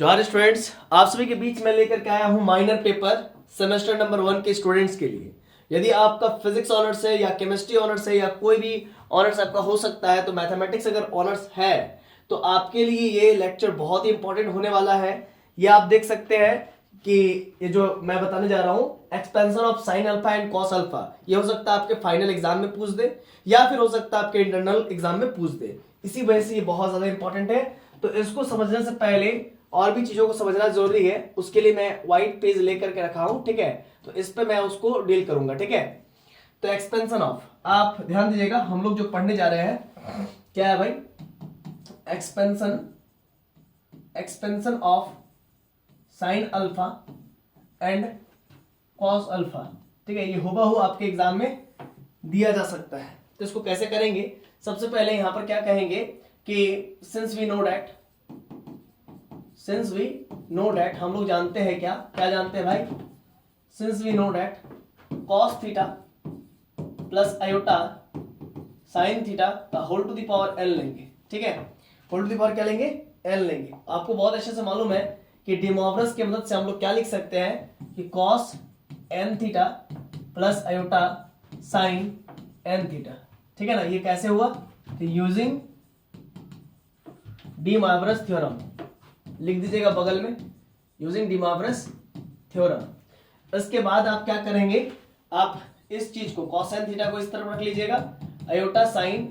जोहार स्टूडेंट्स, आप सभी के बीच में लेकर के आया हूं माइनर पेपर सेमेस्टर नंबर 1 के स्टूडेंट्स के लिए। यदि आपका फिजिक्स ऑनर्स है या केमिस्ट्री ऑनर्स है या कोई भी ऑनर्स आपका हो सकता है, तो मैथमेटिक्स अगर ऑनर्स है तो आपके लिए ये लेक्चर बहुत ही इंपॉर्टेंट होने वाला है। ये आप देख सकते हैं कि ये जो मैं बताने जा रहा हूं expansion of sine alpha and cos alpha, ये हो सकता है आपके फाइनल एग्जाम में पूछ दे या फिर हो सकता है आपके इंटरनल एग्जाम में पूछ दे। इसी वजह से ये बहुत ज्यादा इंपॉर्टेंट है। तो इसको समझने से पहले और भी चीजों को समझना जरूरी है, उसके लिए मैं व्हाइट पेज लेकर के रखा हूं, ठीक है। तो इस पे मैं उसको डील करूंगा, ठीक है। तो एक्सपेंशन ऑफ, आप ध्यान दीजिएगा, हम लोग जो पढ़ने जा रहे हैं क्या है भाई, expansion of sine alpha and cos alpha, ठीक है। ये हुबहू आपके एग्जाम में दिया जा सकता है। तो इसको कैसे करेंगे, सबसे पहले यहां पर क्या कहेंगे कि सिंस वी नो डैट, हम लोग जानते हैं क्या जानते हैं भाई, since we know that cos theta plus iota sine theta का whole to the power n लेंगे, ठीक है। होल टू द पावर क्या लेंगे, एन लेंगे। आपको बहुत अच्छे से मालूम है कि डी मोइवरेस की मदद से हम लोग क्या लिख सकते हैं कि cos n theta plus iota sine n theta, ठीक है ना। ये कैसे हुआ, तो यूजिंग डी मोइवरेस थ्योरम लिख दीजिएगा बगल में, यूजिंग डी मोइवरेस थ्योरम। इसके बाद आप क्या करेंगे, आप इस चीज को cos n थीटा को इस तरफ रख लीजिएगा, आयोटा साइन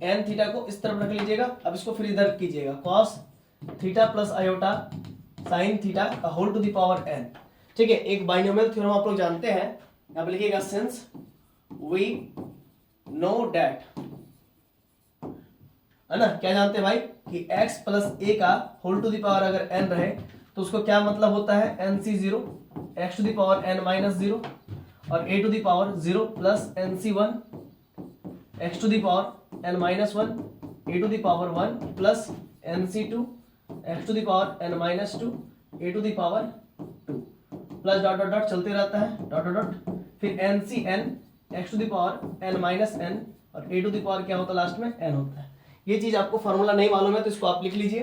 n थीटा को इस तरफ रख लीजिएगा। अब इसको फिर इधर कीजिएगा, cos theta plus iota sine theta का whole to the power n, ठीक है। एक बाइनोमियल थ्योरम आप लोग जानते हैं, यहां पे लिखिएगा सिंस वी नो दैट, है ना। क्या जानते हैं भाई कि x प्लस a का होल टू द पावर अगर n रहे तो उसको क्या मतलब होता है, nc0 x to the power n minus 0 और a to the power 0 plus nc1 x to the power n minus 1 a to the power 1 plus nc2 x to the power n minus 2 a to the power 2 plus dot dot dot चलते रहता है, dot dot dot, फिर ncn x to the power n minus n और a to the power क्या होता है last में, n होता है। ये चीज आपको फॉर्मूला नहीं मालूम है तो इसको आप लिख लीजिए,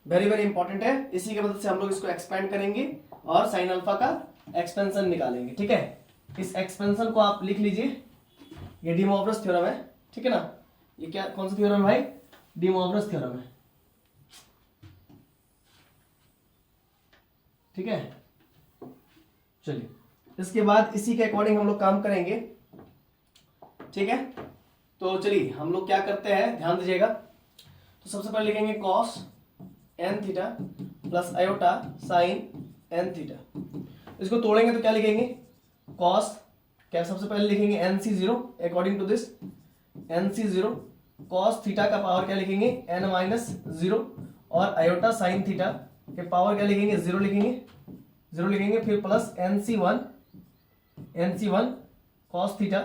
वेरी वेरी इंपॉर्टेंट है। इसी की मदद से हम लोग इसको एक्सपेंड करेंगे और साइन अल्फा का एक्सपेंशन निकालेंगे, ठीक है। इस एक्सपेंशन को आप लिख लीजिए, ये डी मोइवरेस थ्योरम है, ठीक है ना। ये क्या, कौन सा थ्योरम है भाई, डी मोइवरेस थ्योरम है, ठीक है। चलिए, इसके बाद इसी के अकॉर्डिंग हम लोग काम करेंगे, ठीक है। तो चलिए हम लोग क्या करते हैं, ध्यान दीजिएगा। तो सबसे पहले लिखेंगे cos n theta plus iota sign n theta. इसको तोड़ेंगे तो क्या लिखेंगे, cos, क्या सबसे पहले लिखेंगे nc0 according to this, nc0 cos theta का पावर क्या लिखेंगे, n माइनस 0 और आयोटा साइन थीटा के पावर क्या लिखेंगे, 0 लिखेंगे, फिर प्लस nc1 cos थीटा,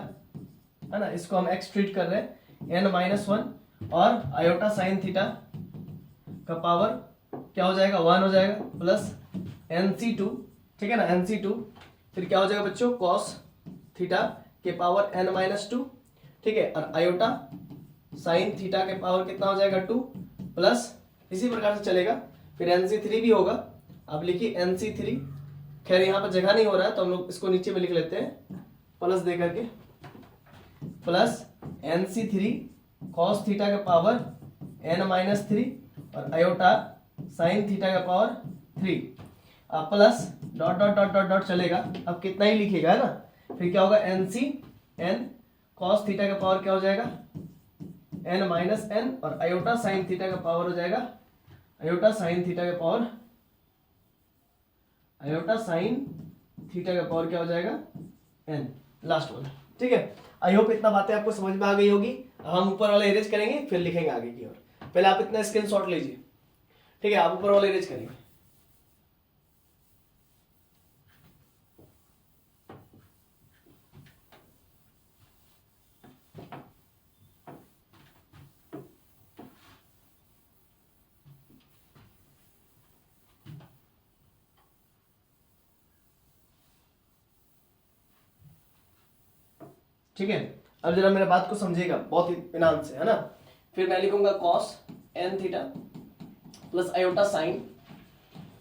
है ना। इसको हम x ट्रीट कर रहे हैं, n माइनस 1 और आयोटा साइन थीटा का पावर क्या हो जाएगा, 1 हो जाएगा, प्लस nc2, ठीक है ना, nc2, फिर क्या हो जाएगा बच्चों, cos थीटा के पावर n माइनस 2, ठीक है, और आयोटा साइन थीटा के पावर कितना हो जाएगा, 2, प्लस इसी प्रकार से चलेगा, फिर nc3 भी होगा। अब लिखिए nc3, खैर यहाँ पर जगह नहीं हो रहा है तो हम लोग इसको नीचे में लिख लेते हैं प्लस दे करके, प्लस nc3 cos थीटा का पावर n माइनस 3 और आयोटा साइन थीटा का power 3, plus dot dot dot dot dot चलेगा। अब कितना ही लिखेगा, है ना। फिर क्या होगा, ncn cos थीटा का पावर क्या हो जाएगा, n माइनस n और आयोटा साइन थीटा का पावर हो जाएगा, आयोटा साइन थीटा का पावर क्या हो जाएगा, n, लास्ट वाला, ठीक है। आई होप इतना बातें आपको समझ में आ गई होगी। हम ऊपर वाला इरेज करेंगे फिर लिखेंगे आगे की ओर। पहले आप इतना स्क्रीनशॉट लीजिए, ठीक है। आप ऊपर वाला इरेज करेंगे, ठीक है। अब जरा मेरे बात को समझिएगा बहुत इत्मीनान से, है ना। फिर मैं लिखूंगा cos n theta plus iota sine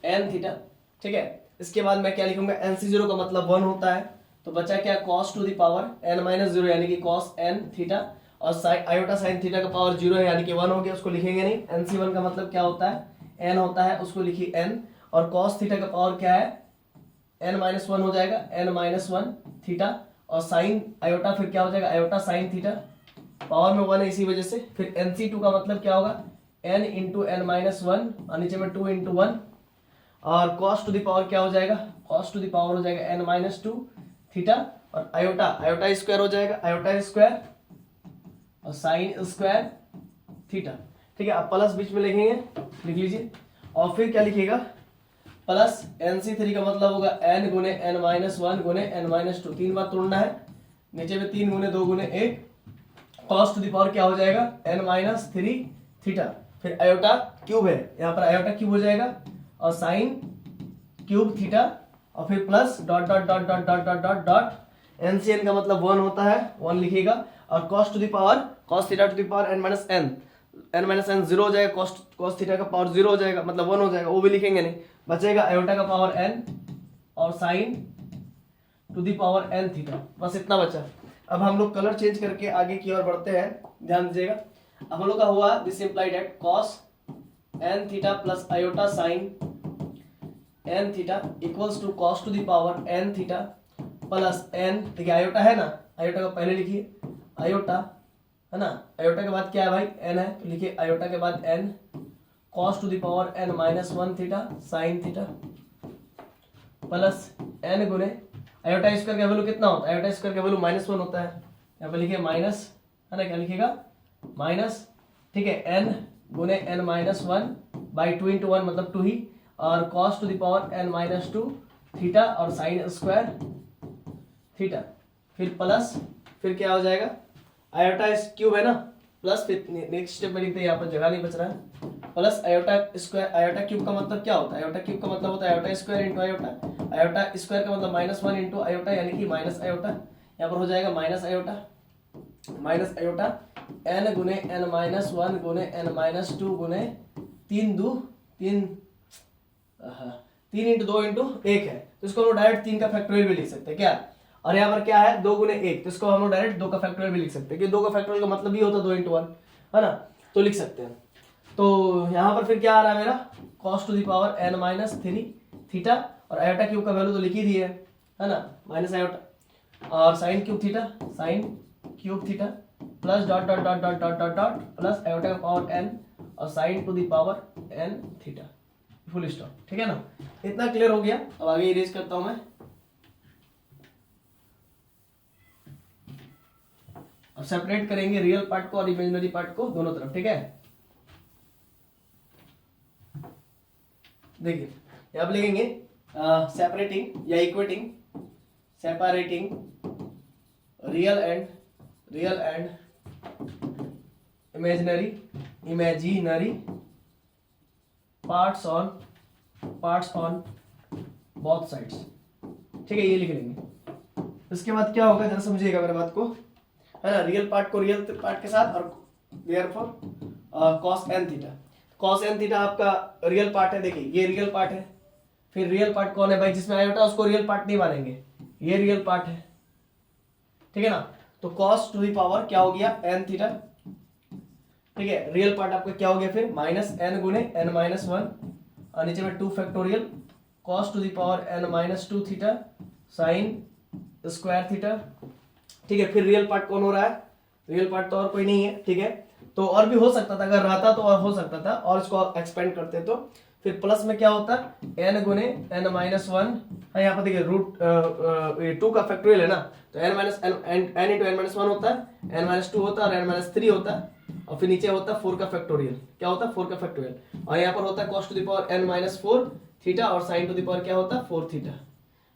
n theta, ठीक है। इसके बाद मैं क्या लिखूंगा, एन सी जीरो का मतलब 1 होता है, तो बचा क्या, cos to the power n minus zero यानी कि कॉस एन थीटा, और साइन आयोटा साइन थीटा का पावर 0 है यानी कि 1 हो गया, उसको लिखेंगे नहीं। एन सी वन का मतलब क्या होता है, एन होता है, उसको लिखिए एन, और कॉस थीटा का पावर क्या है, एन माइनस वन हो जाएगा, एन माइनस वन थीटा, और साइन आयोटा फिर क्या हो जाएगा, आयोटा साइन थीटा, पावर में 1 है इसी वजह से। फिर एन सी टू का मतलब क्या होगा, n into n minus one, और नीचे में 2 इंटू वन, और कॉस टू द पावर क्या हो जाएगा, कॉस टू द पावर हो जाएगा एन माइनस टू थीटा, और आयोटा आयोटा स्क्वायर हो जाएगा, आयोटा स्क्वायर और साइन स्क्वायर थीटा, ठीक है। आप प्लस बीच में लिखेंगे, लिख लीजिए, और फिर क्या लिखिएगा, प्लस एन सी थ्री का मतलब होगा एन गुने एन माइनस वन गुने एन माइनस टू, 3 बार तोड़ना है, नीचे में 3 गुने 2 गुने 1, कॉस टू द पावर क्या हो जाएगा, एन माइनस थ्री थीटा, फिर आयोटा क्यूब है, यहाँ पर आयोटा क्यूब हो जाएगा, और साइन क्यूब थीटा, और फिर plus dot dot dot dot dot dot dot dot, ncn का मतलब 1 होता है, 1 लिखिएगा, और cos to the power cos theta to the power n minus n 0 हो जाएगा, कॉस थीटा का पावर 0 हो जाएगा, मतलब 1 हो जाएगा, वो भी लिखेंगे नहीं, बचेगा आयोटा का पावर एन और sine to the power n theta, बस इतना बचा। अब हम लोग कलर चेंज करके आगे की ओर बढ़ते हैं, ध्यान दीजिएगा। अब हम लोग का हुआ this implied at cos n theta plus iota sine n theta equals to cos to the power n theta plus n, देखिए आयोटा है ना, आयोटा को पहले लिखिए, आयोटा है ना, आयोटा के बाद क्या है भाई, एन है, तो लिखिए आयोटा के बाद n cos to the power n minus one theta sine theta plus n गुने आयोटा स्क्वायर का वैल्यू कितना होता है, आयोटा स्क्वायर का वैल्यू -1 होता है, यहाँ पे लिखिए माइनस, है ना, क्या लिखिएगा माइनस, ठीक है, एन गुने n minus one by 2 into one मतलब 2 ही, और cos to the power n minus two theta और साइन स्क्वायर थीटा, फिर प्लस, फिर क्या हो जाएगा, आयोटा क्यूब है ना, प्लस, फिर नेक्स्ट स्टेप में लिखते हैं, यहाँ पर जगह नहीं बच रहा है, plus iota square, iota cube का मतलब क्या होता है, आयोटा क्यूब का मतलब होता है iota square into iota, iota square का मतलब -1 इंटू आयोटा यानी कि माइनस आयोटा, यहाँ पर हो जाएगा माइनस आयोटा एन गुने एन माइनस वन गुने एन माइनस टू गुने 3 इंटू 2 इंटू 1 है, तो इसको हम डायरेक्ट 3 का फैक्टोरियल भी लिख सकते हैं क्या, और यहाँ पर क्या है 2 गुने 1, तो इसको हम डायरेक्ट 2 का फैक्टोरियल भी लिख सकते हैं, क्योंकि 2 का फैक्टोरियल का मतलब ही होता है 2 इंटू 1, है ना, तो लिख सकते हैं। तो यहाँ पर फिर क्या आ रहा है मेरा, cos to the power n minus three theta, और आयोटा क्यूब का वैल्यू तो लिख ही दिए है ना, माइनस आयोटा, और sine cube theta plus dot dot dot dot dot dot dot plus iota का पावर एन और sine to the power n theta, full stop, ठीक है ना, इतना क्लियर हो गया। अब आगे इरेज करता हूं मैं, अब सेपरेट करेंगे रियल पार्ट को और इमेजिनरी पार्ट को दोनों तरफ, ठीक है। देखिए अब लिखेंगे सेपरेटिंग या equating, separating real and imaginary parts on both sides, ठीक है, ये लिख लेंगे। इसके बाद क्या होगा जरा समझिएगा मेरे बात को, है ना, रियल पार्ट को रियल पार्ट के साथ, और देयरफॉर कॉस एन थीटा आपका रियल पार्ट है, देखिए ये रियल पार्ट है, फिर रियल पार्ट कौन है भाई, जिसमें आयोटा उसको रियल पार्ट नहीं मानेंगे, ये रियल पार्ट है, ठीक है ना, तो कॉस टू द पावर क्या हो गया एन थीटा, ठीक है, रियल पार्ट आपका क्या हो गया फिर माइनस एन गुने एन माइनस वन, और नीचे में 2 factorial cos to the power n minus two theta sine square theta, ठीक है। फिर रियल पार्ट कौन हो रहा है, रियल पार्ट तो और कोई नहीं है, ठीक है, तो और भी हो सकता था, अगर रहता तो और हो सकता था, और इसको एक्सपेंड करते तो फिर प्लस में क्या होता है एन गुने एन माइनस वन, यहाँ पर देखिए रूट 2 का फैक्टोरियल है ना, तो n minus n into n minus one होता है, एन माइनस टू होता है, और एन माइनस थ्री होता है, और फिर नीचे होता है 4 का फैक्टोरियल, क्या होता है 4 का फैक्टोरियल, और यहाँ पर होता है cos to the power n minus 4 theta, और साइन टू द पावर क्या होता है 4 थीटा,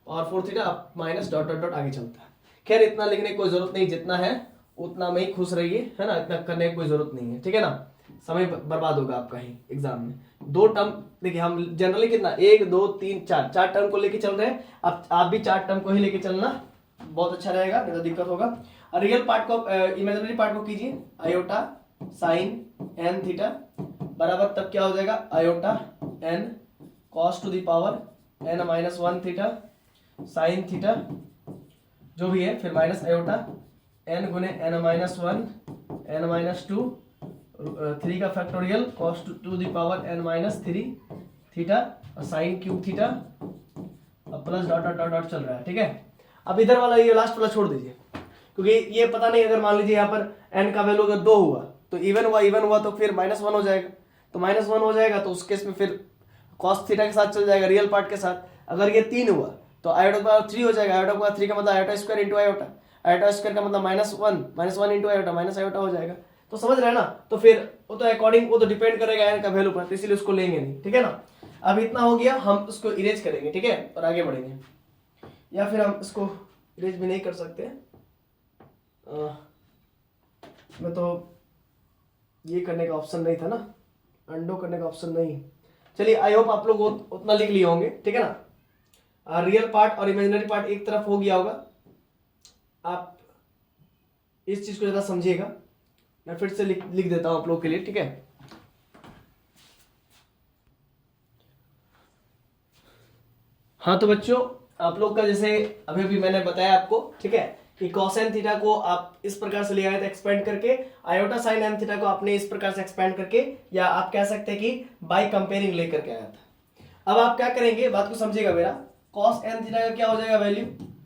और 4 theta minus dot dot dot आगे चलता है। खैर इतना लिखने की कोई जरूरत नहीं, जितना है उतना में ही खुश रहिए, है ना, इतना करने की कोई जरूरत नहीं है, ठीक है ना, समय बर्बाद होगा आपका ही एग्जाम में। 2 टर्म देखिए हम जनरली कितना 1 2 3 4 टर्म को लेके चल रहे हैं, अब आप भी 4 टर्म को ही लेके चलना, बहुत अच्छा रहेगा, नहीं तो दिक्कत होगा। रियल पार्ट को इमेजिनरी पार्ट को कीजिए, आयोटा साइन एन थीटा बराबर तब क्या हो जाएगा iota n cos to the power n minus 1 theta sine theta जो भी है, फिर माइनस आयोटा n गुने n माइनस 1 n माइनस 2 3 का factorial cos to the power n minus 3 theta और साइन क्यूब थीटा, अब plus dot dot dot dot चल रहा है। ठीक है, अब इधर वाला ये लास्ट वाला छोड़ दीजिए, क्योंकि ये पता नहीं, अगर मान लीजिए यहाँ पर n का वैल्यू अगर 2 हुआ तो इवन हुआ तो फिर माइनस 1 हो जाएगा, तो माइनस 1 हो जाएगा तो उस केस में फिर कॉस थीटा के साथ चल जाएगा रियल पार्ट के साथ। अगर ये 3 हुआ तो आयोटा पावर 3 हो जाएगा, आयोटा पावर 3 का मतलब iota square into iota, iota square का मतलब minus one into iota, minus iota हो जाएगा। तो समझ रहे हैं ना, तो फिर वो तो अकॉर्डिंग, वो तो डिपेंड करेगा n का वैल्यू पर, तो इसीलिए उसको लेंगे नहीं। ठीक है ना, अब इतना हो गया, हम उसको इरेज करेंगे। ठीक है, और आगे बढ़ेंगे, या फिर हम इसको इरेज भी नहीं कर सकते, मैं तो ये करने का ऑप्शन नहीं था ना, अंडो करने का ऑप्शन नहीं। चलिए, आई होप आप लोग उतना लिख लिए होंगे। ठीक है ना, रियल पार्ट और इमेजिनरी पार्ट एक तरफ हो गया होगा। आप इस चीज को ज्यादा समझिएगा, मैं फिर से लिख देता हूं आप लोग के लिए। ठीक है, हाँ तो बच्चों, आप लोग का जैसे अभी भी मैंने बताया आपको, ठीक है, कि कोसाइन थीटा को आप इस प्रकार से ले आए थे एक्सपेंड करके, आयोटा साइन एन थीटा को आपने इस प्रकार से एक्सपेंड करके, या आप कह सकते हैं कि बाय कंपेयरिंग लेकर के आया था। अब आप क्या करेंगे, बात को समझिएगा मेरा, कॉस एन थीटा का क्या हो जाएगा value,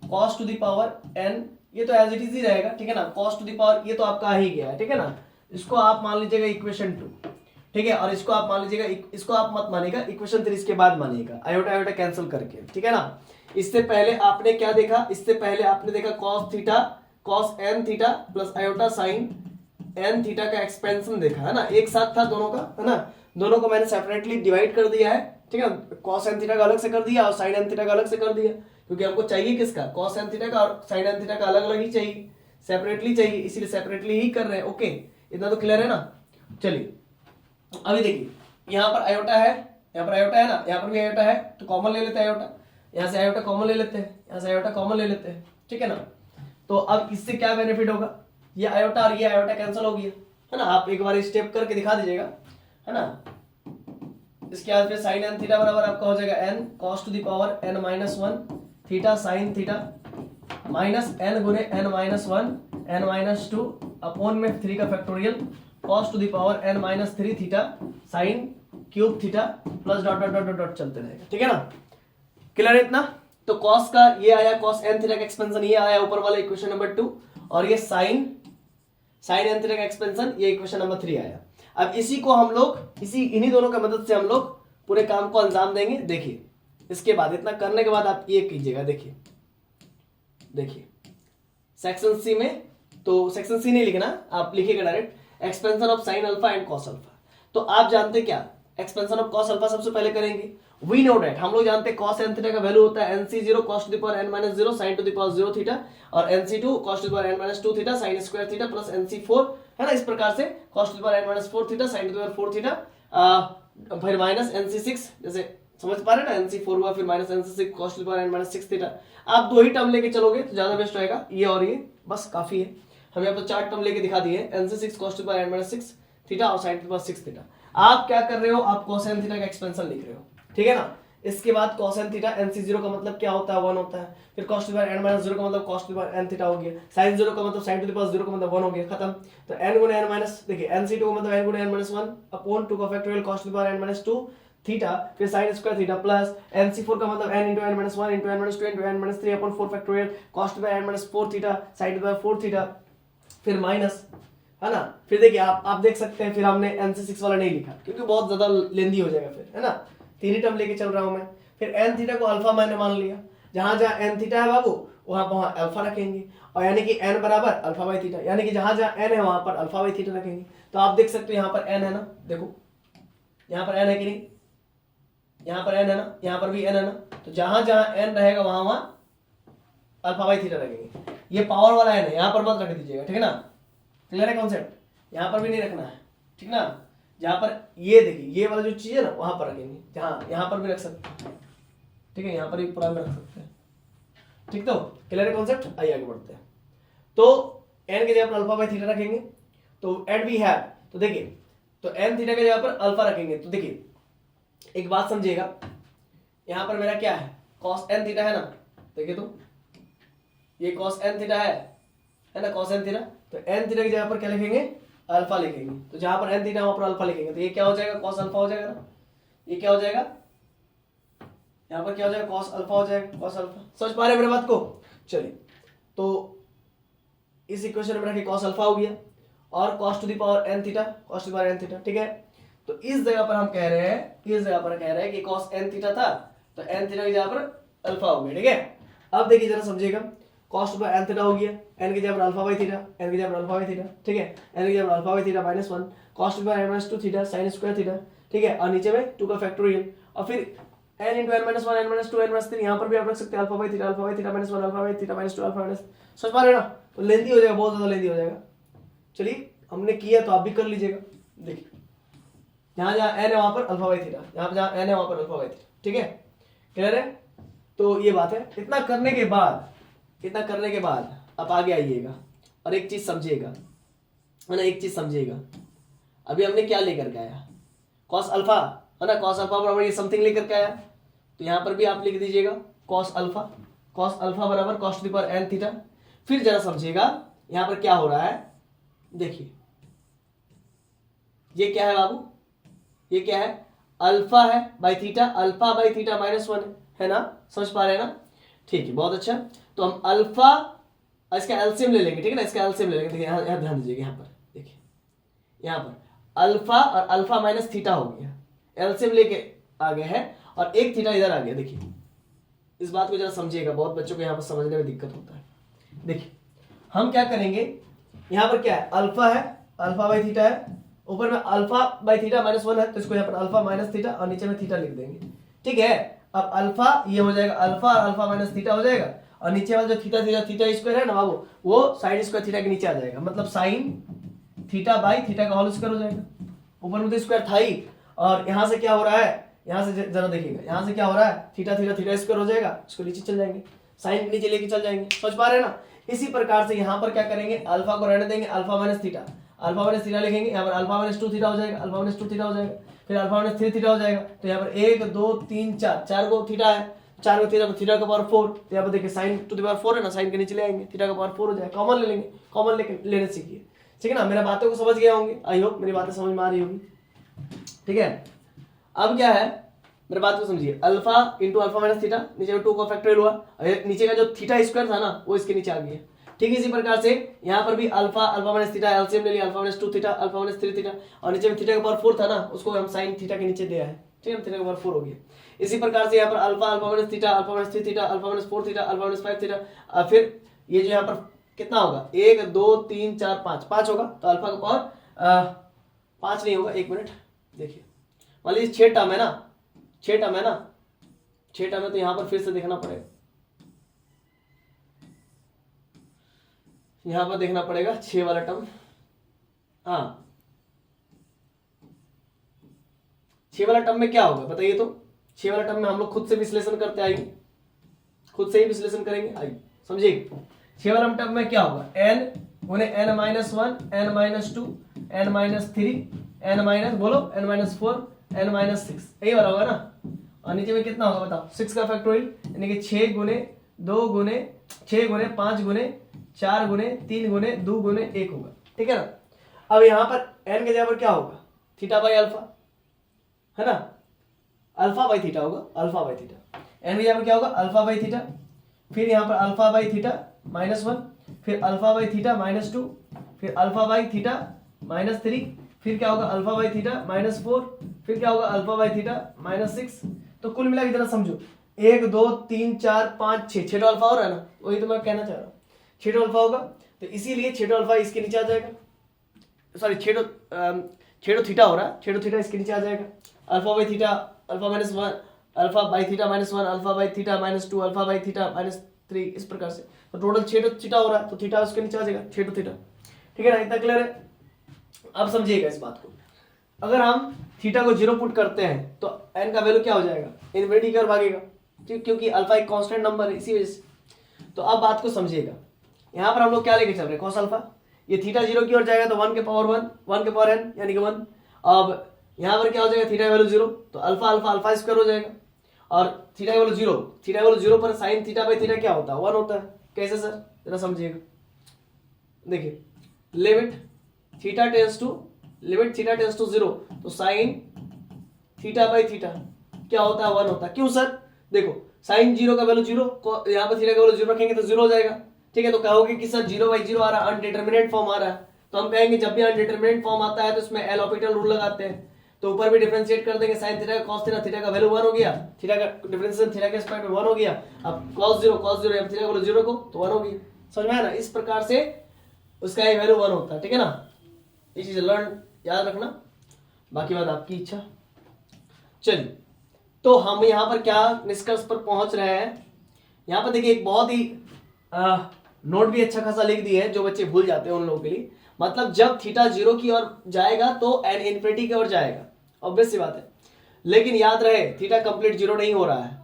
cos to the power n, ये तो एज इट इज ही रहेगा। ठीक है ना, कॉस टू द पावर ये तो आपका आ ही गया है। ठीक है ना, इसको आप मान लीजिएगा इक्वेशन 2। ठीक है, और इसको आप मान लीजिएगा, इसको आप मत मानिएगा, इक्वेशन 3 इसके बाद मानिएगा, आयोटा आयोटा कैंसिल करके। ठीक है ना, इससे पहले आपने क्या देखा, इससे पहले आपने देखा cos theta, cos n theta plus iota sine n theta का एक्सपेंशन देखा है ना, एक साथ था दोनों का, है ना, दोनों को मैंने सेपरेटली डिवाइड कर दिया है। ठीक है, कॉस एन थीटा का अलग से कर दिया और साइन एन थीटा का अलग से कर दिया, क्योंकि हमको चाहिए किसका, कॉस एन थीटा का और साइन एन थीटा का अलग अलग ही चाहिए, सेपरेटली चाहिए, इसीलिए सेपरेटली ही कर रहे हैं। ओके, इतना तो क्लियर है ना। चलिए, अभी देखिए, यहाँ पर आयोटा है, यहाँ पर आयोटा है ना, यहाँ पर भी आयोटा है, तो कॉमन ले लेते हैं आयोटा, यहाँ से आयोटा कॉमन ले लेते हैं, यहाँ से आयोटा कॉमन ले लेते हैं। ठीक है ना, तो अब इससे क्या बेनिफिट होगा, ये आयोटा और ये आयोटा कैंसिल हो गया, है ना। आप एक बार स्टेप करके दिखा दीजिएगा, है ना। इसके बाद फिर साइन एन थीटा बराबर आपका हो जाएगा n cos to the power n minus 1 theta sine theta minus n गुने n minus 1 n minus 2 upon में 3 का factorial cos to the power n minus 3 theta sine cube theta plus dot dot dot dot चलते रहेगा। ठीक है ना, clear है इतना। तो कॉस का ये आया, कॉस एन थीटा का एक्सपेंशन ये आया ऊपर वाला इक्वेशन नंबर 2, और ये साइन एन थीटा का एक्सपेंशन ये इक्वेशन नंबर 3 आया। अब इसी को हम लोग, इन्हीं दोनों का मदद से हम लोग पूरे काम को अंजाम देंगे। देखिए, इसके बाद इतना करने के बाद आप ये कीजिएगा, देखिए सेक्शन सी में, तो सेक्शन सी नहीं लिखना, आप लिखिएगा direct expansion of sine alpha and cos alpha. तो आप जानते क्या, एक्सपेंशन ऑफ कॉस अल्फा सबसे पहले करेंगे। वी नो डेट, हम लोग जानते हैं कॉस एन थीटा का वैल्यू होता है nc0 cos to the power n minus 0 sin to the power 0 theta, और nc2 cos to the power n minus 2 theta sin square theta plus nc4, है ना, इस प्रकार से cos to the power n minus 4 theta sin to the power 4 theta, फिर minus nc6, जैसे समझ पा रहे हैं ना, nc4 हुआ, फिर minus nc6 cos to the power n minus 6 theta. आप दो ही टर्म लेके चलोगे तो ज्यादा बेस्ट रहेगा, ये और ये बस काफी है। हम यहाँ पर 4 टर्म लेके दिखा दिए, nc6 cos to the power n minus 6 theta और sin to the power 6 theta. आप क्या कर रहे हो, आप कोसाइन थीटा का एक्सपेंशन लिख रहे हो। ठीक है ना, इसके बाद कोसाइन थीटा nc0 का मतलब क्या होता है, 1 होता है, फिर cos to the power n minus 0 का मतलब cos to the power n theta हो गया, sin 0 का मतलब sin टू द पावर 0 का मतलब 1 हो गया, खत्म। तो n गुणे n माइनस, देखिए nc2 का मतलब n गुणे n माइनस 1 अपॉन 2 का factorial cos to the power n minus 2 theta, फिर sin square theta plus nc4 का मतलब n into n minus 1 into n minus 2 into n minus 3 upon 4 factorial cos to the power n minus 4 theta sin to the power 4 theta, फिर minus, है ना। फिर देखिए आप देख सकते हैं, फिर हमने nc6 वाला नहीं लिखा क्योंकि बहुत ज्यादा लेंदी हो जाएगा फिर, है ना। तीन ही टर्म लेके चल रहा हूं मैं। फिर n थीटा को अल्फा मैंने मान लिया, जहां जहां n थीटा है बाबू वहां अल्फा रखेंगे, और यानी कि n बराबर अल्फा बाई थीटा, यानी कि जहां जहां n है वहां पर अल्फा बाई थीटा रखेंगे। तो आप देख सकते हो यहाँ पर n है ना, देखो यहाँ पर n है कि नहीं, यहाँ पर n है ना, यहाँ पर भी n है ना, तो जहां जहां n रहेगा वहां वहां अल्फा बाई थीटा रखेंगे। ये पावर वाला n है, यहाँ पर मत रख दीजिएगा, ठीक है ना। क्लियर है कॉन्सेप्ट, यहाँ पर भी नहीं रखना है, ठीक ना। जहां पर ये देखिए ये वाला जो चीज है ना वहां पर रखेंगे, जहां यहाँ पर भी रख सकते हैं, ठीक है, यहाँ पर भी पूरा में रख सकते हैं, ठीक। तो क्लियर है कॉन्सेप्ट, आइए आगे बढ़ते हैं। तो n के जगह पर अल्फा बाई थीटा रखेंगे, तो एट वी हैव, तो देखिए तो n थीटा के जगह पर अल्फा रखेंगे। तो देखिए एक बात समझिएगा, यहाँ पर मेरा क्या है, कॉस एन थीटा है ना, देखिए तो ये कॉस एन थीटा है ना, कॉस एन थीटा। तो एन थीटा की जगह पर क्या लिखेंगे, अल्फा लिखेंगे। तो जहां पर एन थीटा वहां पर अल्फा लिखेंगे, तो ये क्या हो जाएगा, कॉस अल्फा हो जाएगा ना। ये क्या हो जाएगा, यहाँ पर क्या हो जाएगा, कॉस अल्फा हो जाएगा, कॉस अल्फा। समझ पा रहे मेरे बात को। चलिए, तो इस इक्वेशन में रखिए कॉस अल्फा हो गया और cos to the power n theta, cos to the power n theta, ठीक है। तो इस जगह पर हम कह रहे हैं, इस जगह पर कह रहे हैं कि कॉस एन थीटा था, तो एन थीटा की जगह पर अल्फा हो गया, ठीक है। अब देखिए जरा समझिएगा, cos to the n theta हो गया, एन की जगह पर अल्फा बाई थीटा, एन की जगह पर अल्फा बाई थीटा, ठीक है। एन की जगह पर alpha by theta -1 cos to the power -2 theta sine square theta, ठीक है। और नीचे में 2 का फैक्टोरियल, और फिर n into n -1 n -2 n -3, यहाँ पर भी आप रख सकते हैं alpha by theta -1 alpha by theta -2 alpha समझ पा रहे हैं ना। तो लेंथी हो जाएगा, बहुत ज्यादा लेंथी हो जाएगा। चलिए हमने किया तो आप भी कर लीजिएगा। देखिए यहाँ जहाँ n है वहां पर अल्फा बाई थीटा, यहाँ पर जहाँ n है वहां पर अल्फा बाई थीटा, ठीक है, क्लियर है। तो ये बात है। इतना करने के बाद आप आगे आइएगा और एक चीज समझिएगा, है ना, एक चीज समझिएगा। अभी हमने क्या लेकर के आया, कॉस अल्फा, है ना, कॉस अल्फा बराबर ये समथिंग लेकर के आया। तो यहाँ पर भी आप लिख दीजिएगा कॉस अल्फा बराबर cos to the power n theta. फिर जरा समझिएगा यहाँ पर क्या हो रहा है, देखिए ये क्या है बाबू, ये क्या है, अल्फा है by theta, alpha by theta -1 है ना, समझ पा रहे हैं ना, ठीक है, बहुत अच्छा। तो हम अल्फा इसका एलसीएम ले लेंगे, ठीक है ना, इसका एलसीएम ले लेंगे। देखिए यहाँ ध्यान दीजिएगा, यहाँ पर देखिए, यहाँ पर अल्फा और अल्फा माइनस थीटा हो गया, एलसीएम लेके आ गए हैं, और एक थीटा इधर आ गया। देखिए इस बात को जरा समझिएगा, बहुत बच्चों को यहाँ पर समझने में दिक्कत होता है। देखिए हम क्या करेंगे, यहाँ पर क्या है, अल्फा है, अल्फा बाई थीटा है, ऊपर में अल्फा बाई थीटा -1 है, तो इसको यहाँ पर अल्फा माइनस थीटा और नीचे में थीटा लिख देंगे, ठीक है। अब अल्फा ये हो जाएगा अल्फा और अल्फा माइनस थीटा हो जाएगा, और नीचे वाला जो थीटा स्क्वायर है ना बाबू, वो साइन स्क्वायर थीटा के नीचे आ जाएगा, मतलब साइन थीटा बाई थीटा का होल स्क्वायर हो जाएगा। ऊपर में तो स्क्वायर था ही, और यहाँ से क्या हो रहा है, यहाँ से जरा देखिएगा, यहाँ से क्या हो रहा है, थीटा स्क्वायर हो जाएगा, इसको नीचे चल जाएंगे, साइन के नीचे लेके चल जाएंगे, समझ पा रहे हैं ना। इसी प्रकार से यहाँ पर क्या करेंगे, अल्फा को रहने देंगे, अल्फा माइनस थीटा लिखेंगे, यहाँ पर अल्फा -2 थीटा हो जाएगा, अल्फा -2 थीटा हो जाएगा, फिर अल्फा -3 थीटा हो जाएगा। तो यहाँ पर 1 2 3 4 4 को थीटा है, 4 को थीटा, तो थीटा का पावर 4, तो यहाँ पर देखिए साइन टू द पावर 4 है ना, साइन के नीचे ले आएंगे, थीटा का पावर 4 हो जाएगा, कॉमन ले लेंगे, कॉमन लेने सीखिए, ठीक है ना। मेरा बातों को समझ गए होंगे, आई होप मेरी बातें समझ में आ रही होगी, ठीक है। अब क्या है, मेरे बात को समझिए, alpha into alpha minus theta, नीचे में 2 का फैक्टोरियल हुआ, नीचे का जो थीटा स्क्वायर था ना वो इसके नीचे आ गया, ठीक है। इसी प्रकार से यहाँ पर भी अल्फा माइनस थीटा एलसीएम ले लिया, अल्फा -2 थीटा, अल्फा -3 थीटा, और नीचे में थीटा का पावर 4 था ना, उसको हम साइन थीटा के नीचे दिया है, ठीक है, थीटा का पावर 4 हो गया। इसी प्रकार से यहाँ पर alpha minus theta, alpha -3 theta, alpha -4 theta, alpha -5 theta, फिर ये जो यहाँ पर कितना होगा, 1 2 3 4 5 होगा, तो अल्फा का पावर 5 नहीं होगा, 1 मिनट देखिए, मान लीजिए 6 टर्म है ना, 6 टर्म है तो यहाँ पर फिर से देखना पड़ेगा, यहाँ पर देखना पड़ेगा 6 वाला टर्म, हाँ 6 वाला टर्म में क्या होगा बताइए तो। 6 वाला टर्म में हम लोग खुद से विश्लेषण करते आएंगे, खुद से ही विश्लेषण करेंगे, आइए समझिए। 6 वाला टर्म में क्या होगा, n गुने n -1 n -2 n -3 n minus बोलो n -4 n -6, यही वाला होगा ना। और नीचे में कितना होगा बताओ, 6 का फैक्टोरियल, यानी कि 6 गुने 2 गुने 6 गुने 5 गुने 4 गुने 3 गुने 2 गुने 1 होगा, ठीक है ना। अब यहाँ पर n के जगह पर क्या होगा, थीटा बाई अल्फा, है ना, अल्फा बाई थीटा होगा, अल्फा बाई थीटा। n की जगह पर क्या होगा, अल्फा बाई थीटा, फिर यहाँ पर अल्फा बाई थीटा -1, फिर अल्फा बाई थीटा -2, फिर अल्फा बाई थीटा -3, फिर क्या होगा अल्फा बाई थीटा -4, फिर क्या होगा अल्फा बाई थीटा -6। तो कुल मिला के जरा समझो, 1 2 3 4 5 6 6 अल्फा हो रहा है ना, वही तो मैं कहना चाह रहा हूँ, 6 अल्फा होगा, तो इसीलिए 6 अल्फा इसके नीचे आ जाएगा, सॉरी 6 थीटा हो रहा है, 6 थीटा इसके नीचे आ जाएगा, alpha by theta alpha -1 alpha by theta -1 alpha by theta -2 alpha by theta -3, इस प्रकार से। तो टोटल 6 थीटा हो रहा है, तो थीटा उसके नीचे आ जाएगा, 6 थीटा, ठीक है ना, इतना क्लियर है। अब समझिएगा इस बात को, अगर हम थीटा को 0 पुट करते हैं तो n का वैल्यू क्या हो जाएगा, इनवर्टिंग कर्व भागेगा, क्योंकि अल्फा एक कांस्टेंट नंबर है, इसी वजह से। तो अब बात को समझिएगा, यहाँ पर हम लोग क्या लेके चल रहे हैं, cos अल्फा, ये थीटा 0 की ओर जाएगा तो 1 के पावर 1 के पावर n यानी कि 1। अब यहाँ पर क्या हो जाएगा, थीटा वैल्यू 0, तो अल्फा अल्फा अल्फा स्क्वायर हो जाएगा, और थीटा का वैल्यू 0, थीटा का वैल्यू 0 पर साइन थीटा बाई थीटा क्या होता है 1 होता है। कैसे सर, जरा समझिएगा। देखिए लिमिट थीटा टेंस टू 0 तो साइन थीटा बाई थीटा क्या होता है 1 होता है। क्यों सर, देखो साइन 0 का वैल्यू 0, यहाँ पर थीटा का वैल्यू 0 रखेंगे तो 0 हो जाएगा। ठीक है, तो कहोगे कि सर 0/0 आ रहा है, अनडिटरमिनेट फॉर्म आ रहा है, तो हम कहेंगे जब भी अनडिटरमिनेट फॉर्म आता है तो इसमें एल हॉपिटल रूल लगाते हैं। तो ऊपर भी डिफरेंशिएट कर देंगे, साइन थीटा का कॉस थीटा, थीटा का वैल्यू 1 हो गया, थीटा का डिफरेंशिएशन थीटा के रिस्पेक्ट में 1 हो गया। अब cos 0 अब थीटा का वैल्यू 0 को तो 1 हो गई। समझ में आया ना, इस प्रकार से उसका ये वैल्यू 1 होता है। ठीक है ना, ये चीज लर्न याद रखना, बाकी बात आपकी इच्छा। चलिए, तो हम यहाँ पर क्या निष्कर्ष पर पहुंच रहे हैं, यहाँ पर देखिए एक बहुत ही नोट भी अच्छा खासा लिख दिए है जो बच्चे भूल जाते हैं उन लोगों के लिए। मतलब जब थीटा 0 की ओर जाएगा तो एन इन्फिनिटी की ओर जाएगा, ऑब्वियस सी बात है। लेकिन याद रहे थीटा कंप्लीट 0 नहीं हो रहा है,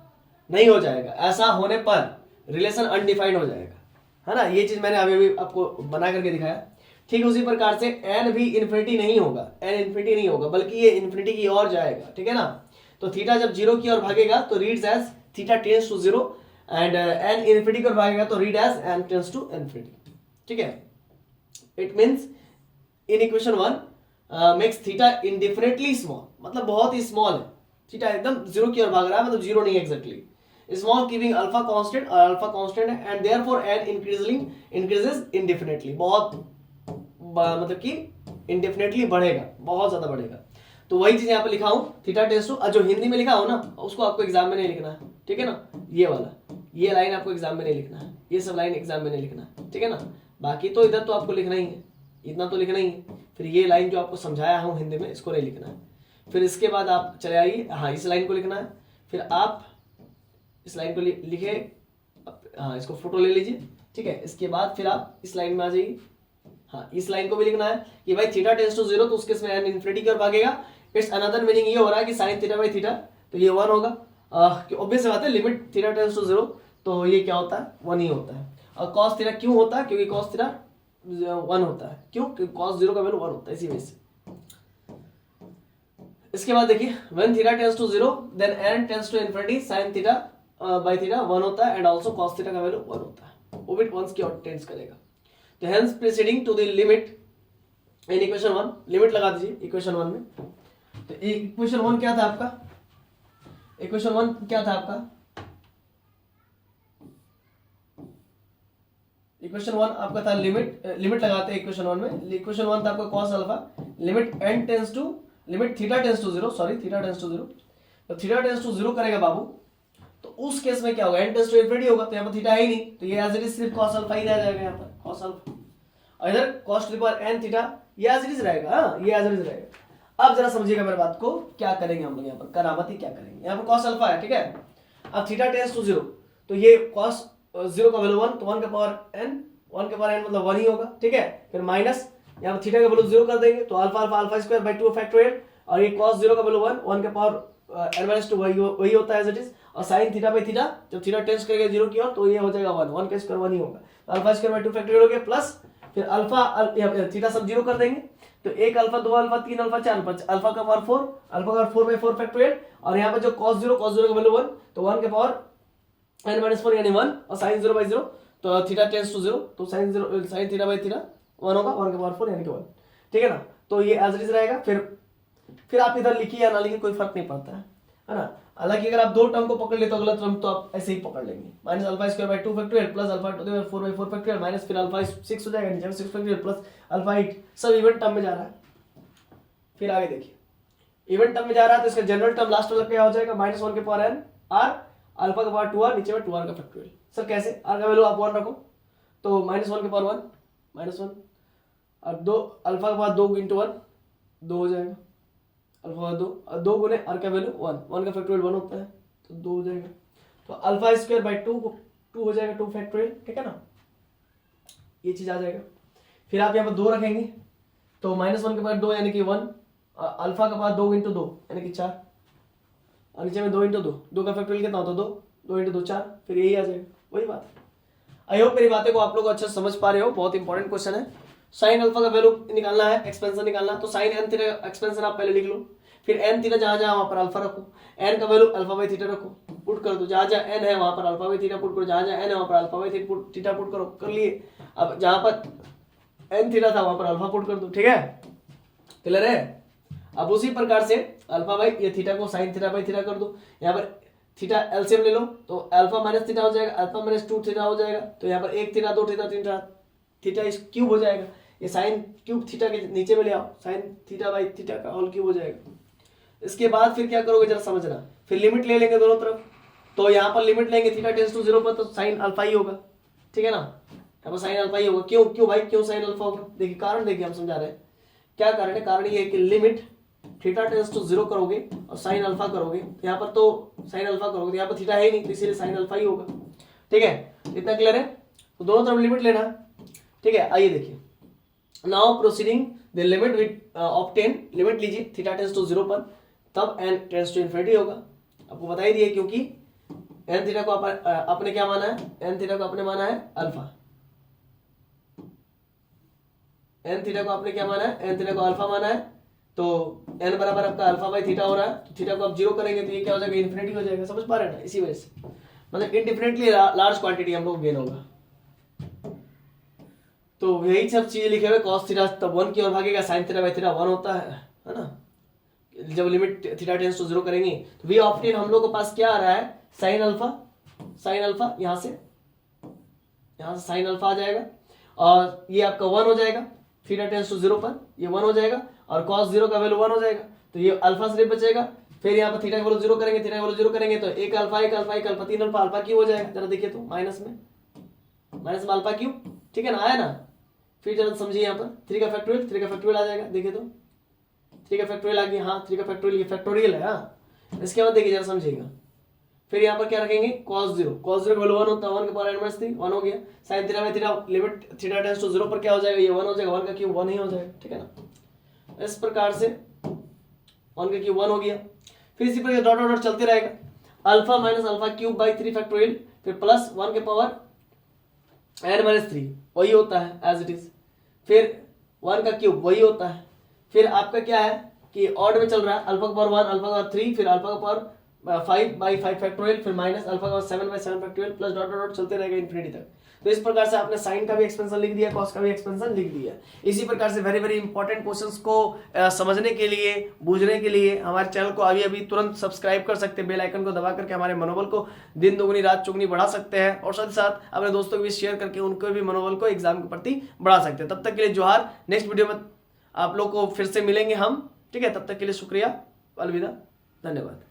नहीं हो जाएगा। ऐसा होने पर रिलेशन अनडिफाइंड हो जाएगा, है ना। ये चीज मैंने अभी आपको बना करके दिखाया। ठीक उसी प्रकार से एन भी इन्फिनिटी नहीं होगा, एन इन्फिनिटी नहीं होगा, बल्कि ये इन्फिनिटी की ओर जाएगा। ठीक है ना, तो थीटा जब 0 की ओर भागेगा तो reads as theta tends to 0 and n infinity की ओर भागेगा तो read as n tends to infinity. ठीक है, it means in equation 1 makes theta indefinitely small, मतलब बहुत ही स्मॉल है, थीटा एकदम 0 की ओर भाग रहा है, मतलब 0 नहीं exactly small, keeping alpha constant, और अल्फा कांस्टेंट है and therefore n increases indefinitely, बहुत मतलब कि इंडेफिनिटली बढ़ेगा, बहुत ज्यादा बढ़ेगा। तो वही चीज यहाँ पे लिखा हूँ थीटा टेंड्स टू, जो हिंदी में लिखा हो ना उसको आपको एग्जाम में नहीं लिखना है। ठीक है ना, ये वाला ये लाइन आपको एग्जाम में नहीं लिखना है, ये सब लाइन एग्जाम में नहीं लिखना है। ठीक है ना, बाकी तो इधर तो आपको लिखना ही है, इतना तो लिखना ही है। फिर ये लाइन जो आपको समझाया हूँ हिंदी में इसको नहीं लिखना है। फिर इसके बाद आप चले आइए, हाँ इस लाइन को लिखना है, फिर आप इस लाइन को लिखे, हाँ इसको फोटो ले लीजिए। ठीक है, इसके बाद फिर आप इस लाइन में आ जाइए, हाँ इस लाइन को भी लिखना है कि भाई थीटा टेंड्स टू 0 तो उसके इसमें एन इन्फिनिटी की ओर भागेगा। इट्स अनदर मीनिंग ये हो रहा है कि साइन थीटा बाई थीटा तो ये 1 होगा, ऑब्वियस बात है लिमिट थीटा टेंड्स टू 0 तो ये क्या होता है 1 ही होता है। और cos थीटा क्यों होता है, क्योंकि cos थीटा 1 होता है, क्यों, क्योंकि cos 0 का वैल्यू 1 होता है इसी वजह से। इसके बाद देखिए when theta tends to 0 then n tends to infinity sin theta by theta 1 होता है एंड आल्सो cos थीटा का वैल्यू 1 होता है, वो भी 1 की ओर टेंड्स करेगा। तो hence proceeding to the limit in equation 1, limit लगा दीजिए इक्वेशन 1 में। तो इक्वेशन 1 क्या था आपका, इक्वेशन 1 क्या था आपका, इक्वेशन 1 आपका था लिमिट लगाते हैं इक्वेशन 1 में। इक्वेशन 1 था आपका cos alpha, limit theta tends to 0, sorry theta tends to 0, तो थीटा टेंड्स टू 0 करेगा बाबू, तो उस केस में क्या होगा, n टेंड्स टू इन्फिनिटी होगा, तो यहाँ पर थीटा है ही नहीं, तो ये एज इट इज सिर्फ cos अल्फा ही रह जाएगा यहाँ पर cos अल्फा, और इधर cos to the power n theta ये एज इट इज रहेगा, हाँ ये एज इट इज रहेगा। अब जरा समझिएगा मेरे बात को, क्या करेंगे हम लोग यहाँ पर, करामती क्या करेंगे, यहाँ पर cos अल्फा है, ठीक है। अब थीटा टेंड्स टू 0 तो ये cos 0 का वैल्यू 1, तो 1 का पावर n, 1 के पावर n मतलब 1 ही होगा। ठीक है, फिर माइनस यहाँ पर थीटा का वैल्यू 0 कर देंगे तो अल्फा स्क्वायर बाई 2 फैक्टोरियल, और ये cos 0 का वैल्यू 1 के पावर n-2 वही होता है एज इट इज। और sin थीटा बाई थीटा जब थीटा टेंड्स करेगा 0 की ओर तो ये हो जाएगा 1 का स्क्वायर 1 ही होगा, तो अल्फा स्क्वायर बाई 2 फैक्टोरियल हो गया, प्लस फिर अल्फा थीटा सब 0 कर देंगे, तो 1 alpha 2 alpha 3 alpha 4 alpha, alpha का पावर 4, अल्फा का 4 बाई 4 फैक्टोरियल, और यहाँ पे जो cos 0 का वैल्यू 1, तो 1 के पावर n-4 यानी 1, और sin 0 बाई 0 तो थीटा टेंड्स टू 0 तो sin थीटा बाई थीटा 1 होगा, 1 के पावर 4 यानी कि 1। ठीक है ना, तो ये एज इट इज रहेगा। फिर आप इधर लिखिए या ना लिखिए कोई फर्क नहीं पड़ता है ना। हालांकि अगर आप दो टर्म को पकड़ लेते हो अगला टर्म तो आप ऐसे ही पकड़ लेंगे, minus alpha square by 2 factorial plus alpha 4 by 4 factorial minus फिर अल्फा 6 हो जाएगा, नीचे में 6 फैक्टोरियल प्लस अल्फा 8, सब इवन टर्म में जा रहा है। फिर आगे देखिए इवन टर्म में जा रहा है तो इसका जनरल टर्म लास्ट वाला क्या हो जाएगा, -1 के पावर n r, अल्फा का पावर 2r, नीचे में 2r का फैक्टोरियल। सर कैसे, r का वैल्यू आप 1 रखो तो -1 के पावर 1 -1, और 2 अल्फा के पावर 2 × 1 2 हो जाएगा, अल्फा 2 और 2 गुने r का वैल्यू 1 का फैक्टोरियल 1 होता है तो 2 हो जाएगा, तो अल्फा स्क्वायर बाई 2 हो जाएगा 2 फैक्टोरियल। ठीक है ना, ये चीज आ जाएगा। फिर आप यहाँ पर 2 रखेंगे तो -1 के पावर 2 यानी कि 1, अल्फा का पावर 2 × 2 यानी कि 4, और नीचे में 2 × 2 का फैक्टोरियल कितना होता है 2 × 2 4, फिर यही आ जाएगा, वही बात है। आई होप मेरी बातें को आप लोग अच्छा समझ पा रहे हो, बहुत इंपॉर्टेंट क्वेश्चन है। साइन अल्फा का वैल्यू निकालना है, एक्सपेंशन निकालना है, तो साइन n थीटा एक्सपेंशन आप पहले लिख लो, फिर n थीटा जहां जहां वहां पर अल्फा रखो, n का वैल्यू अल्फा बाई थीटा रखो, पुट कर दो, जहाँ जहाँ एन है वहां पर अल्फा बाई थीटा पुट करो, जहाँ जहाँ एन है वहां पर अल्फा बाई थीटा पुट करो, कर लिए। अब जहां पर एन थीटा था वहां पर अल्फा पुट कर दो, ठीक है, क्लियर है। अब उसी प्रकार से अल्फा बाई ये थीटा को साइन थीटा बाई थीटा कर दो, यहाँ पर थीटा एलसीएम ले लो तो अल्फा माइनस थीटा हो जाएगा, अल्फा माइनस 2 थीटा हो जाएगा, तो यहाँ पर 1 थीटा 2 थीटा 3 थीटा इस क्यूब हो जाएगा, ये साइन क्यूब थीटा के नीचे में ले आओ, साइन थीटा बाई थीटा का होल क्यूब हो जाएगा। इसके बाद फिर क्या करोगे जरा समझना, फिर लिमिट ले लेंगे दोनों तरफ, तो यहाँ पर लिमिट लेंगे थीटा टेंड्स टू 0 पर, तो साइन अल्फा ही होगा, ठीक है ना, यहाँ पर साइन अल्फा ही होगा। क्यों क्यों भाई क्यों साइन अल्फा होगा, देखिए कारण देखिए हम समझा रहे हैं क्या कारण है। कारण ये है कि लिमिट थीटा टेंड्स टू 0 करोगे और साइन अल्फा करोगे, यहाँ पर तो साइन अल्फा करोगे तो यहाँ पर थीटा है ही नहीं, तो इसीलिए साइन अल्फा ही होगा, ठीक है, इतना क्लियर है। तो दोनों तरफ लिमिट लेना, ठीक है। आइए देखिए, now proceeding the limit with obtain, limit लीजिए थीटा टेंड्स टू 0 पर, तब n टेंड्स टू इन्फिनिटी होगा, आपको बता ही दिए, क्योंकि n थीटा को आपने क्या माना है, n थीटा को आपने माना है अल्फा, n थीटा को आपने क्या माना है, n थीटा को अल्फा माना है, तो n बराबर आपका अल्फा बाई थीटा हो रहा है, तो थीटा को आप 0 करेंगे तो ये क्या हो जाएगा, इन्फिनिटी हो जाएगा, समझ पा रहे हैं ना। इसी वजह से मतलब इनडिफिनिटली लार्ज क्वांटिटी हम लोग गेन होगा। तो यही सब चीजें लिखे हुए, cos थीटा तब 1 की ओर भागेगा, sin थीटा बाई थीटा 1 होता है ना, जब लिमिट थीटा टेंड्स टू 0 करेंगे। तो वी ऑप्टेन हम लोग के पास क्या आ रहा है, साइन अल्फा यहाँ से साइन अल्फा आ जाएगा, और ये आपका 1 हो जाएगा, थीटा टेंड्स टू 0 पर ये 1 हो जाएगा, और cos 0 का वैल्यू 1 हो जाएगा, तो ये अल्फा सिर्फ बचेगा। फिर यहाँ पर थीटा का वैल्यू 0 करेंगे, थीटा का वैल्यू 0 करेंगे तो एक अल्फा 3 अल्फा क्यूब हो जाएगा, जरा देखिए तो माइनस में अल्फा क्यूब, ठीक है ना, आया ना। फिर जरा समझिए, यहाँ पर 3 का फैक्टोरियल आ जाएगा, देखिए तो 3 का फैक्टोरियल आ गया, हाँ 3 का फैक्टोरियल, ये फैक्टोरियल है, हाँ। इसके बाद देखिए जरा समझिएगा, फिर यहाँ पर क्या रखेंगे, cos 0 का वैल्यू 1 होता है, 1 के पावर n-3 1 हो गया, sin theta by theta limit theta tends to 0 पर क्या हो जाएगा, ये 1 हो जाएगा, 1 का क्यूब 1 ही हो जाएगा, ठीक है ना। इस प्रकार से 1 का क्यूब 1 हो गया, फिर इसी प्रकार डॉट डॉट चलते रहेगा, alpha minus alpha cube by 3 factorial, फिर प्लस 1 के पावर n-3 वही होता है एज इट इज, फिर 1 का क्यूब वही होता है, फिर आपका क्या है कि ऑड में चल रहा है, अल्फा का पावर 1 अल्फा का पावर 3 फिर अल्फा का पावर 5 बाई 5 फैक्टोरियल, फिर माइनस अल्फा का 7 by 7 factorial, plus dot dot चलते रहेगा इन्फिनिटी तक। तो इस प्रकार से आपने साइन का भी एक्सपेंशन लिख दिया, कॉस का भी एक्सपेंशन लिख दिया। इसी प्रकार से वेरी वेरी इंपॉर्टेंट क्वेश्चंस को समझने के लिए, बूझने के लिए हमारे चैनल को अभी तुरंत सब्सक्राइब कर सकते हैं, बेल आइकन को दबा करके हमारे मनोबल को दिन दुगनी रात चौगुनी बढ़ा सकते हैं, और साथ ही साथ अपने दोस्तों को भी शेयर करके उनको भी मनोबल को एग्जाम के प्रति बढ़ा सकते हैं। तब तक के लिए जोहार, नेक्स्ट वीडियो में आप लोग को फिर से मिलेंगे हम, ठीक है, तब तक के लिए शुक्रिया, अलविदा, धन्यवाद।